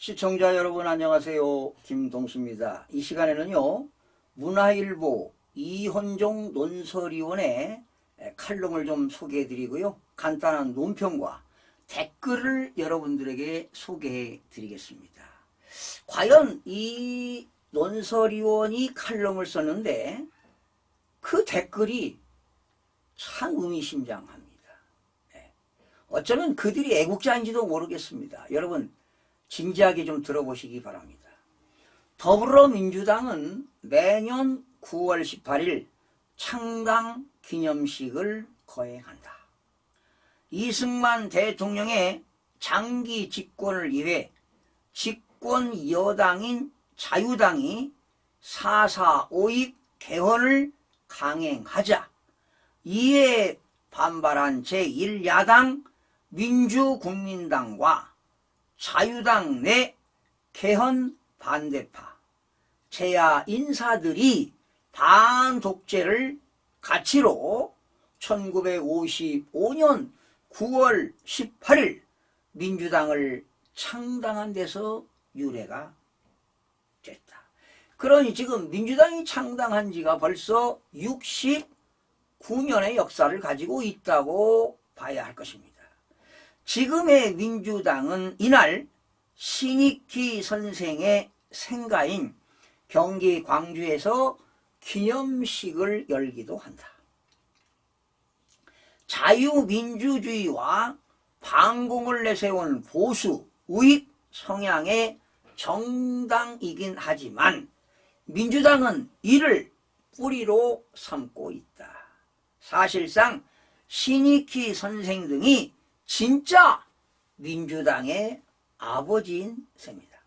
시청자 여러분 안녕하세요. 김동수입니다. 이 시간에는요 문화일보 이헌종 논설위원의 칼럼을 좀 소개해 드리고요 간단한 논평과 댓글을 여러분들에게 소개해 드리겠습니다. 과연 이 논설위원이 칼럼을 썼는데 그 댓글이 참 의미심장합니다. 어쩌면 그들이 애국자인지도 모르겠습니다. 여러분 진지하게 좀 들어보시기 바랍니다. 더불어민주당은 매년 9월 18일 창당 기념식을 거행한다. 이승만 대통령의 장기 집권을 위해 집권 여당인 자유당이 4.4 개헌을 강행하자 이에 반발한 제1야당 민주국민당과 자유당 내 개헌 반대파 제야 인사들이 반독재를 가치로 1955년 9월 18일 민주당을 창당한 데서 유래가 됐다. 그러니 지금 민주당이 창당한 지가 벌써 69년의 역사를 가지고 있다고 봐야 할 것입니다. 지금의 민주당은 이날 신익희 선생의 생가인 경기 광주에서 기념식을 열기도 한다. 자유민주주의와 반공을 내세운 보수, 우익 성향의 정당이긴 하지만 민주당은 이를 뿌리로 삼고 있다. 사실상 신익희 선생 등이 진짜 민주당의 아버지인 셈이다.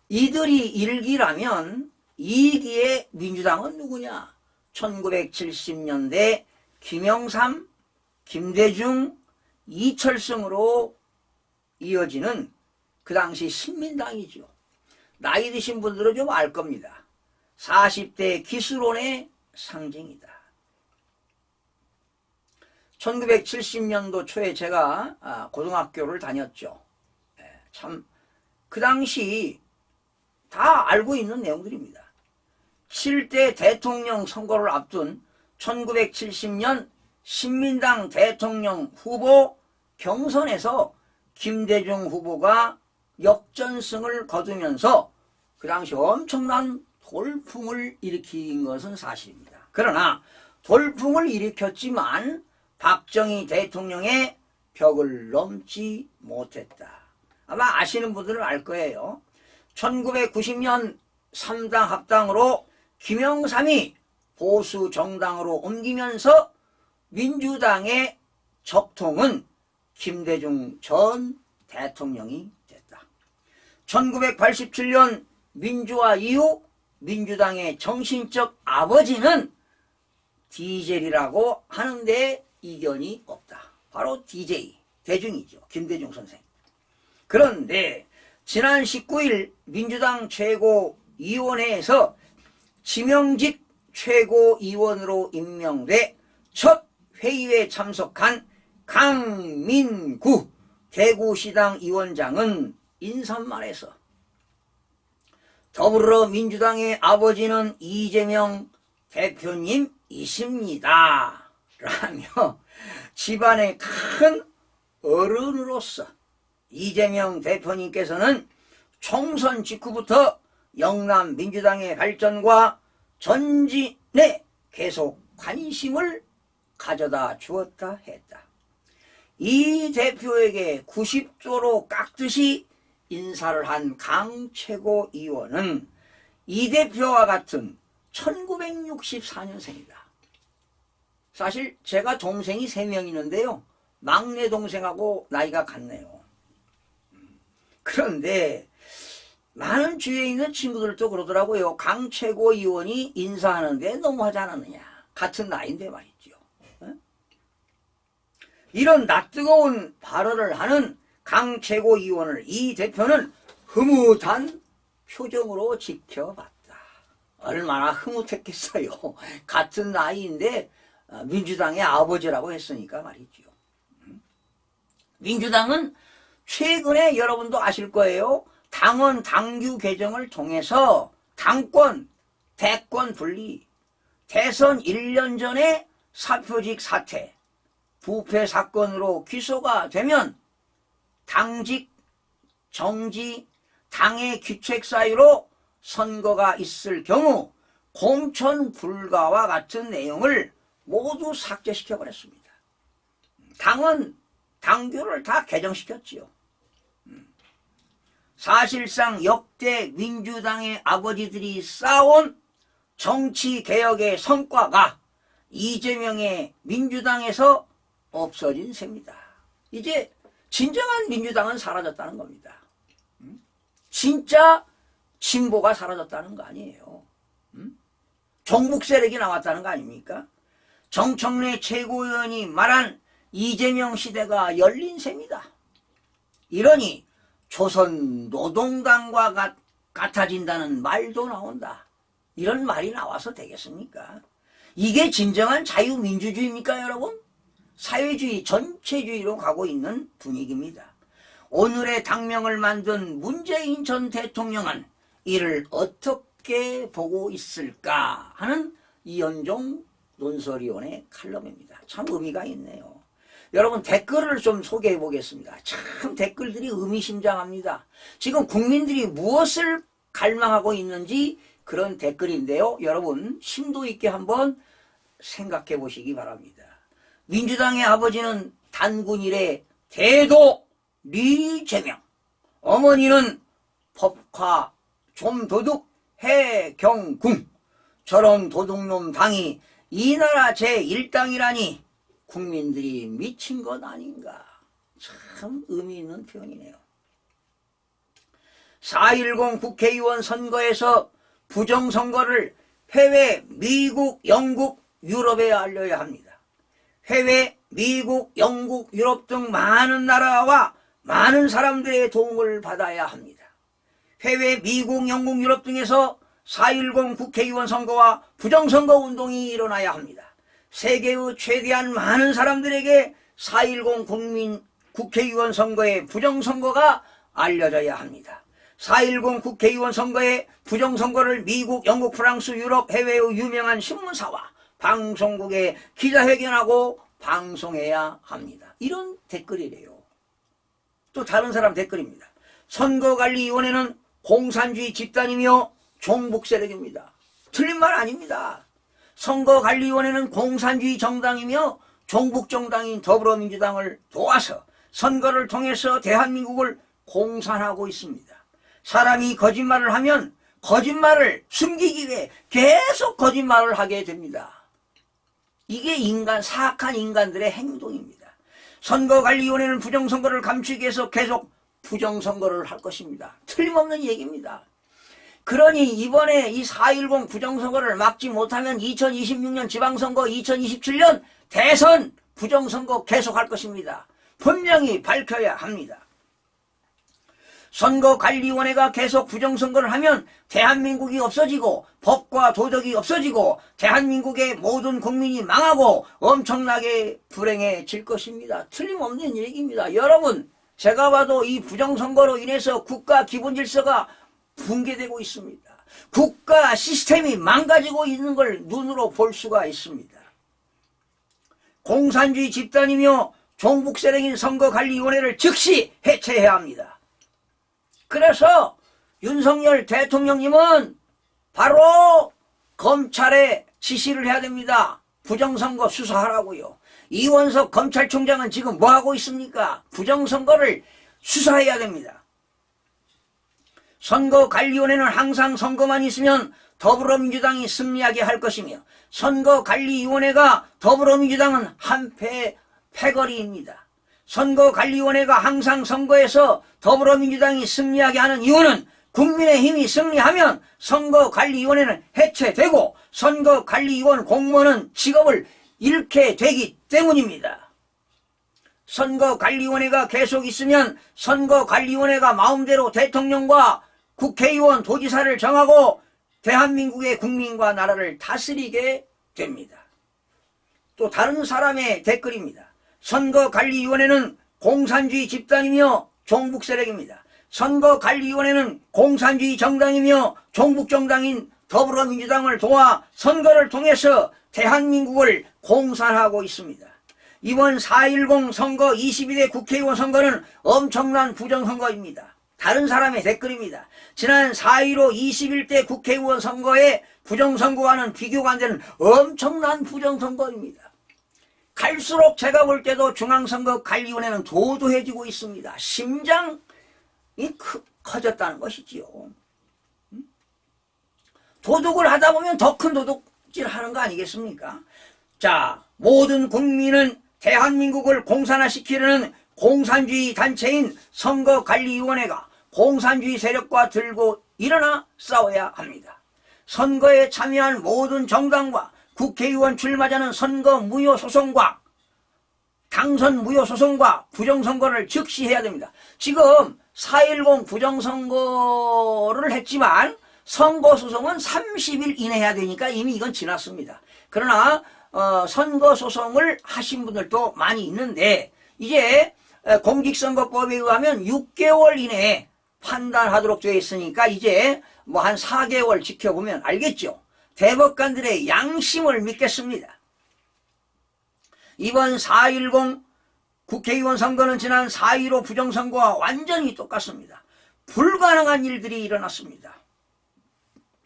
이들이 1기라면 2기의 민주당은 누구냐? 1970년대 김영삼, 김대중, 이철성으로 이어지는 그 당시 신민당이죠. 나이 드신 분들은 좀 알 겁니다. 40대 기수론의 상징이다. 1970년도 초에 제가 고등학교를 다녔죠. 참 그 당시 다 알고 있는 내용들입니다. 7대 대통령 선거를 앞둔 1970년 신민당 대통령 후보 경선에서 김대중 후보가 역전승을 거두면서 그 당시 엄청난 돌풍을 일으킨 것은 사실입니다. 그러나 돌풍을 일으켰지만 박정희 대통령의 벽을 넘지 못했다. 아마 아시는 분들은 알 거예요. 1990년 3당 합당으로 김영삼이 보수 정당으로 옮기면서 민주당의 적통은 김대중 전 대통령이 됐다. 1987년 민주화 이후 민주당의 정신적 아버지는 디젤이라고 하는데 이견이 없다. 바로 DJ, 대중이죠. 김대중 선생. 그런데 지난 19일 민주당 최고위원회에서 지명직 최고위원으로 임명돼 첫 회의에 참석한 강민구 대구시당 위원장은 인사말에서 더불어민주당의 아버지는 이재명 대표님이십니다. 라며 집안의 큰 어른으로서 이재명 대표님께서는 총선 직후부터 영남 민주당의 발전과 전진에 계속 관심을 가져다 주었다 했다. 이 대표에게 90도로 깎듯이 인사를 한 강 최고위원은 이 대표와 같은 1964년생이다. 사실 제가 동생이 3명 있는데요. 막내 동생하고 나이가 같네요. 그런데 많은 주위에 있는 친구들도 그러더라고요. 강 최고위원이 인사하는데 너무하지 않았느냐. 같은 나이인데 말이죠. 이런 낯뜨거운 발언을 하는 강 최고위원을 이 대표는 흐뭇한 표정으로 지켜봤다. 얼마나 흐뭇했겠어요. 같은 나이인데 민주당의 아버지라고 했으니까 말이죠. 민주당은 최근에 여러분도 아실 거예요. 당원 당규 개정을 통해서 당권, 대권 분리, 대선 1년 전에 사표직 사퇴, 부패 사건으로 기소가 되면 당직, 정지, 당의 귀책 사유로 선거가 있을 경우 공천 불가와 같은 내용을 모두 삭제시켜 버렸습니다. 당은 당규를 다 개정시켰지요. 사실상 역대 민주당의 아버지들이 쌓아온 정치개혁의 성과가 이재명의 민주당에서 없어진 셈이다. 이제 진정한 민주당은 사라졌다는 겁니다. 진짜 진보가 사라졌다는 거 아니에요. 종북 세력이 나왔다는 거 아닙니까? 정청래 최고위원이 말한 이재명 시대가 열린 셈이다. 이러니 조선 노동당과 같아진다는 말도 나온다. 이런 말이 나와서 되겠습니까? 이게 진정한 자유민주주의입니까, 여러분? 사회주의, 전체주의로 가고 있는 분위기입니다. 오늘의 당명을 만든 문재인 전 대통령은 이를 어떻게 보고 있을까 하는 이현종 논설위원의 칼럼입니다. 참 의미가 있네요. 여러분 댓글을 좀 소개해 보겠습니다. 참 댓글들이 의미심장합니다. 지금 국민들이 무엇을 갈망하고 있는지 그런 댓글인데요. 여러분 심도 있게 한번 생각해 보시기 바랍니다. 민주당의 아버지는 단군 이래 대도 리재명, 어머니는 법화 좀도둑 해경궁, 저런 도둑놈 당이 이 나라 제1당이라니 국민들이 미친 것 아닌가. 참 의미 있는 표현이네요. 4.10 국회의원 선거에서 부정선거를 해외 미국, 영국, 유럽에 알려야 합니다. 해외 미국, 영국, 유럽 등 많은 나라와 많은 사람들의 도움을 받아야 합니다. 해외 미국, 영국, 유럽 등에서 4.10 국회의원 선거와 부정선거 운동이 일어나야 합니다. 세계의 최대한 많은 사람들에게 4.10 국회의원 선거의 부정선거가 알려져야 합니다. 4.10 국회의원 선거의 부정선거를 미국, 영국, 프랑스, 유럽, 해외의 유명한 신문사와 방송국에 기자회견하고 방송해야 합니다. 이런 댓글이래요. 또 다른 사람 댓글입니다. 선거관리위원회는 공산주의 집단이며 종북 세력입니다. 틀린 말 아닙니다. 선거관리위원회는 공산주의 정당이며 종북 정당인 더불어민주당을 도와서 선거를 통해서 대한민국을 공산하고 있습니다. 사람이 거짓말을 하면 거짓말을 숨기기 위해 계속 거짓말을 하게 됩니다. 이게 사악한 인간들의 행동입니다. 선거관리위원회는 부정선거를 감추기 위해서 계속 부정선거를 할 것입니다. 틀림없는 얘기입니다. 그러니 이번에 이 4.10 부정선거를 막지 못하면 2026년 지방선거, 2027년 대선 부정선거 계속할 것입니다. 분명히 밝혀야 합니다. 선거관리위원회가 계속 부정선거를 하면 대한민국이 없어지고 법과 도덕이 없어지고 대한민국의 모든 국민이 망하고 엄청나게 불행해질 것입니다. 틀림없는 얘기입니다. 여러분, 제가 봐도 이 부정선거로 인해서 국가 기본질서가 붕괴되고 있습니다. 국가 시스템이 망가지고 있는 걸 눈으로 볼 수가 있습니다. 공산주의 집단이며 종북 세력인 선거관리위원회를 즉시 해체해야 합니다. 그래서 윤석열 대통령님은 바로 검찰에 지시를 해야 됩니다. 부정선거 수사하라고요. 이원석 검찰총장은 지금 뭐하고 있습니까? 부정선거를 수사해야 됩니다. 선거관리위원회는 항상 선거만 있으면 더불어민주당이 승리하게 할 것이며 선거관리위원회가 더불어민주당은 한패의 패거리입니다. 선거관리위원회가 항상 선거에서 더불어민주당이 승리하게 하는 이유는 국민의힘이 승리하면 선거관리위원회는 해체되고 선거관리위원 공무원은 직업을 잃게 되기 때문입니다. 선거관리위원회가 계속 있으면 선거관리위원회가 마음대로 대통령과 국회의원, 도지사를 정하고 대한민국의 국민과 나라를 다스리게 됩니다. 또 다른 사람의 댓글입니다. 선거관리위원회는 공산주의 집단이며 종북 세력입니다. 선거관리위원회는 공산주의 정당이며 종북정당인 더불어민주당을 도와 선거를 통해서 대한민국을 공산하고 있습니다. 이번 4.10 선거 22대 국회의원 선거는 엄청난 부정선거입니다. 다른 사람의 댓글입니다. 지난 4.15 21대 국회의원 선거의 부정선거와는 비교가 안 되는 엄청난 부정선거입니다. 갈수록 제가 볼 때도 중앙선거관리위원회는 도도해지고 있습니다. 심장이 커졌다는 것이지요. 도둑을 하다 보면 더 큰 도둑질 하는 거 아니겠습니까? 자, 모든 국민은 대한민국을 공산화시키려는 공산주의 단체인 선거관리위원회가 공산주의 세력과 들고 일어나 싸워야 합니다. 선거에 참여한 모든 정당과 국회의원 출마자는 선거 무효 소송과 당선 무효 소송과 부정선거를 즉시 해야 됩니다. 지금 4.10 부정선거를 했지만 선거소송은 30일 이내 해야 되니까 이미 이건 지났습니다. 그러나 선거소송을 하신 분들도 많이 있는데 이제 공직선거법에 의하면 6개월 이내에 판단하도록 되어 있으니까 이제 뭐 한 4개월 지켜보면 알겠죠. 대법관들의 양심을 믿겠습니다. 이번 4.10 국회의원 선거는 지난 4.15 부정선거와 완전히 똑같습니다. 불가능한 일들이 일어났습니다.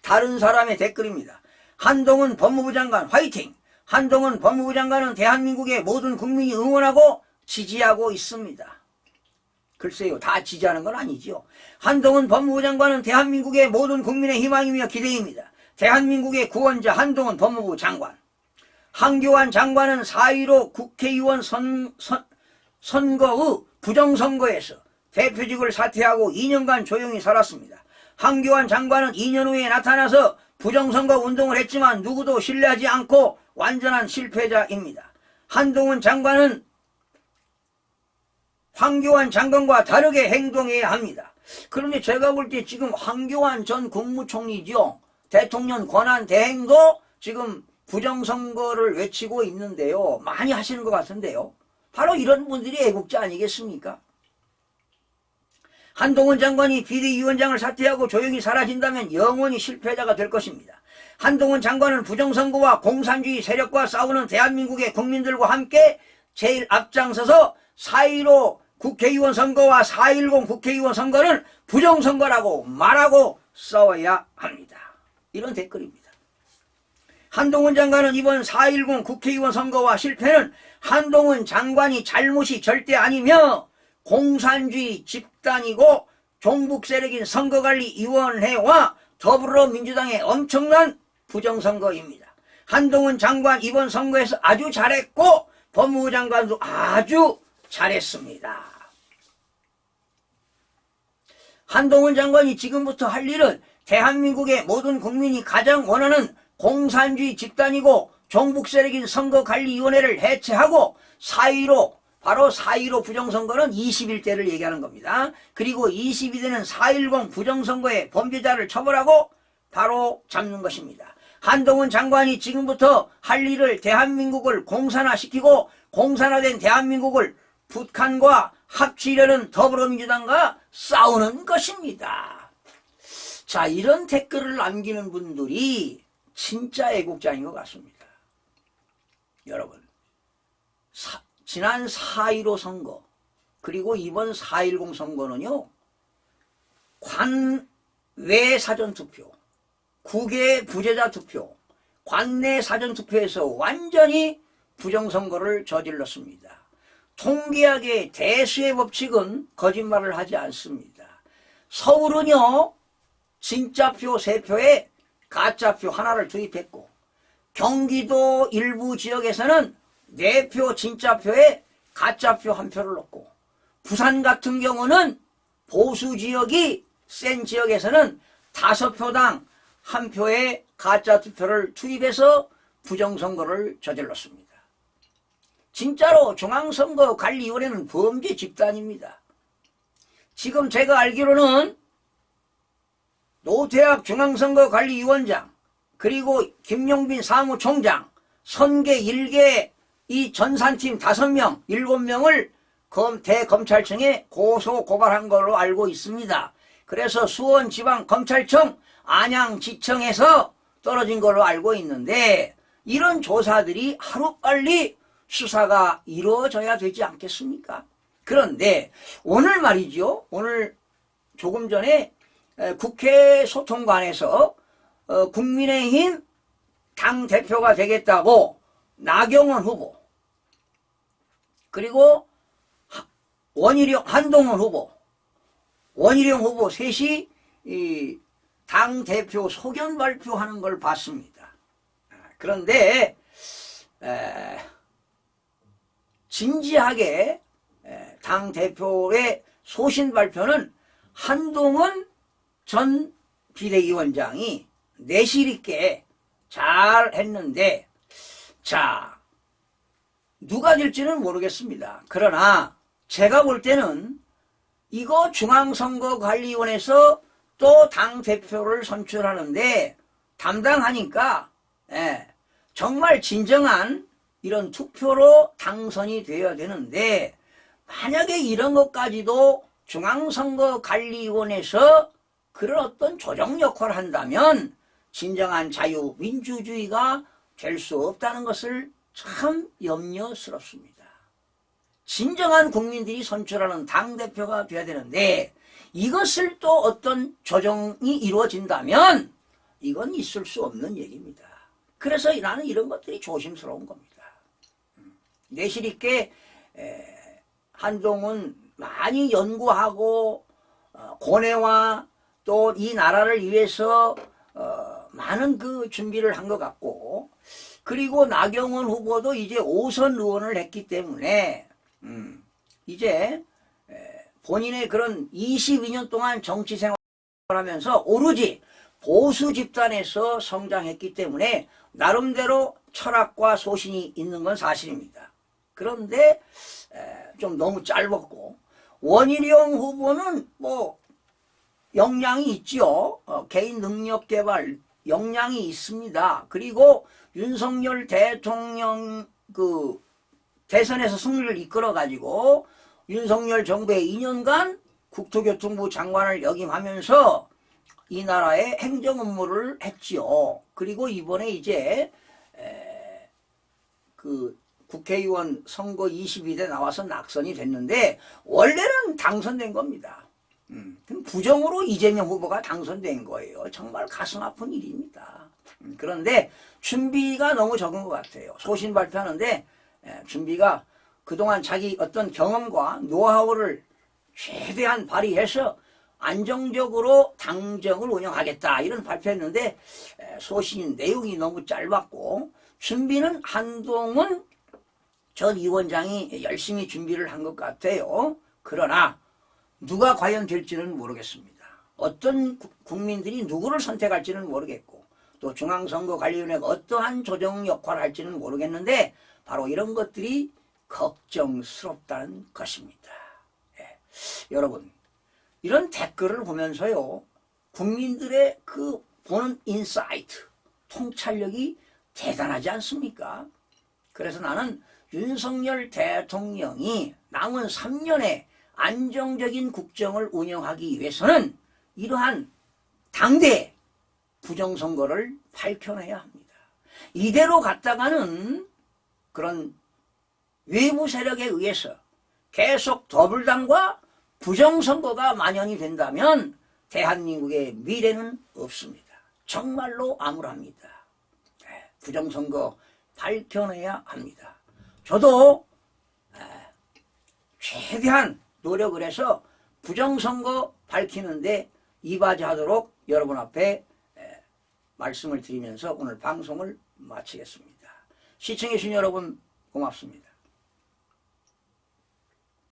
다른 사람의 댓글입니다. 한동훈 법무부 장관 화이팅! 한동훈 법무부 장관은 대한민국의 모든 국민이 응원하고 지지하고 있습니다. 글쎄요, 다 지지하는 건 아니죠. 한동훈 법무부 장관은 대한민국의 모든 국민의 희망이며 기대입니다. 대한민국의 구원자 한동훈 법무부 장관. 한교안 장관은 4.15 국회의원 선거의 부정선거에서 대표직을 사퇴하고 2년간 조용히 살았습니다. 한교안 장관은 2년 후에 나타나서 부정선거 운동을 했지만 누구도 신뢰하지 않고 완전한 실패자입니다. 한동훈 장관은 황교안 장관과 다르게 행동해야 합니다. 그런데 제가 볼 때 지금 황교안 전 국무총리죠. 대통령 권한 대행도 지금 부정선거를 외치고 있는데요. 많이 하시는 것 같은데요. 바로 이런 분들이 애국자 아니겠습니까? 한동훈 장관이 비대위원장을 사퇴하고 조용히 사라진다면 영원히 실패자가 될 것입니다. 한동훈 장관은 부정선거와 공산주의 세력과 싸우는 대한민국의 국민들과 함께 제일 앞장서서 4.15 국회의원 선거와 4.10 국회의원 선거는 부정선거라고 말하고 싸워야 합니다. 이런 댓글입니다. 한동훈 장관은 이번 4.10 국회의원 선거와 실패는 한동훈 장관이 잘못이 절대 아니며 공산주의 집단이고 종북 세력인 선거관리위원회와 더불어민주당의 엄청난 부정선거입니다. 한동훈 장관 이번 선거에서 아주 잘했고 법무부 장관도 아주 잘했습니다. 한동훈 장관이 지금부터 할 일은 대한민국의 모든 국민이 가장 원하는 공산주의 집단이고 종북 세력인 선거관리위원회를 해체하고 4.15 바로 4.15 부정선거는 21대를 얘기하는 겁니다. 그리고 22대는 4.10 부정선거의 범죄자를 처벌하고 바로 잡는 것입니다. 한동훈 장관이 지금부터 할 일을 대한민국을 공산화시키고 공산화된 대한민국을 북한과 합치려는 더불어민주당과 싸우는 것입니다. 자, 이런 댓글을 남기는 분들이 진짜 애국자인 것 같습니다. 여러분, 지난 4.15 선거 그리고 이번 4.10 선거는요, 관외 사전투표, 국외 부재자 투표, 관내 사전투표에서 완전히 부정선거를 저질렀습니다. 통계학의 대수의 법칙은 거짓말을 하지 않습니다. 서울은요, 진짜표 3표에 가짜표 하나를 투입했고, 경기도 일부 지역에서는 4표 진짜표에 가짜표 1표를 넣고, 부산 같은 경우는 보수 지역이 센 지역에서는 5표당 1표의 가짜 투표를 투입해서 부정선거를 저질렀습니다. 진짜로 중앙선거관리위원회는 범죄 집단입니다. 지금 제가 알기로는 노태학 중앙선거관리위원장 그리고 김용빈 사무총장 선계 1개 이 전산팀 5명 7명을 대검찰청에 고소 고발한 걸로 알고 있습니다. 그래서 수원지방검찰청 안양지청에서 떨어진 걸로 알고 있는데 이런 조사들이 하루빨리 수사가 이루어져야 되지 않겠습니까? 그런데 오늘 말이죠. 오늘 조금 전에 국회 소통관에서 국민의힘 당대표가 되겠다고 나경원 후보 그리고 한동훈 후보 원희룡 후보 셋이 이 당대표 소견 발표하는 걸 봤습니다. 그런데 진지하게 당대표의 소신 발표는 한동훈 전 비대위원장이 내실 있게 잘 했는데 자 누가 될지는 모르겠습니다. 그러나 제가 볼 때는 이거 중앙선거관리위원회에서 또 당대표를 선출하는데 담당하니까 정말 진정한 이런 투표로 당선이 되어야 되는데 만약에 이런 것까지도 중앙선거관리위원회에서 그런 어떤 조정 역할을 한다면 진정한 자유민주주의가 될 수 없다는 것을 참 염려스럽습니다. 진정한 국민들이 선출하는 당대표가 되어야 되는데 이것을 또 어떤 조정이 이루어진다면 이건 있을 수 없는 얘기입니다. 그래서 나는 이런 것들이 조심스러운 겁니다. 내실 있게 한동훈 많이 연구하고 고뇌와 또 이 나라를 위해서 많은 그 준비를 한 것 같고 그리고 나경원 후보도 이제 5선 의원을 했기 때문에 이제 본인의 그런 22년 동안 정치 생활하면서 오로지 보수 집단에서 성장했기 때문에 나름대로 철학과 소신이 있는 건 사실입니다. 그런데 좀 너무 짧았고 원희룡 후보는 뭐 역량이 있지요. 개인 능력 개발 역량이 있습니다. 그리고 윤석열 대통령 그 대선에서 승리를 이끌어 가지고 윤석열 정부의 2년간 국토교통부 장관을 역임하면서 이 나라의 행정 업무를 했지요. 그리고 이번에 이제 그 국회의원 선거 22대 나와서 낙선이 됐는데 원래는 당선된 겁니다. 부정으로 이재명 후보가 당선된 거예요. 정말 가슴 아픈 일입니다. 그런데 준비가 너무 적은 것 같아요. 소신 발표하는데 준비가 그동안 자기 어떤 경험과 노하우를 최대한 발휘해서 안정적으로 당정을 운영하겠다 이런 발표했는데 소신 내용이 너무 짧았고 준비는 한동훈 전 위원장이 열심히 준비를 한 것 같아요. 그러나 누가 과연 될지는 모르겠습니다. 어떤 국민들이 누구를 선택할지는 모르겠고 또 중앙선거관리위원회가 어떠한 조정 역할을 할지는 모르겠는데 바로 이런 것들이 걱정스럽다는 것입니다. 여러분 이런 댓글을 보면서요 국민들의 그 보는 인사이트 통찰력이 대단하지 않습니까? 그래서 나는 윤석열 대통령이 남은 3년의 안정적인 국정을 운영하기 위해서는 이러한 당대 부정선거를 밝혀내야 합니다. 이대로 갔다가는 그런 외부 세력에 의해서 계속 더불당과 부정선거가 만연이 된다면 대한민국의 미래는 없습니다. 정말로 암울합니다. 부정선거 밝혀내야 합니다. 저도 최대한 노력을 해서 부정선거 밝히는데 이바지하도록 여러분 앞에 말씀을 드리면서 오늘 방송을 마치겠습니다. 시청해 주신 여러분 고맙습니다.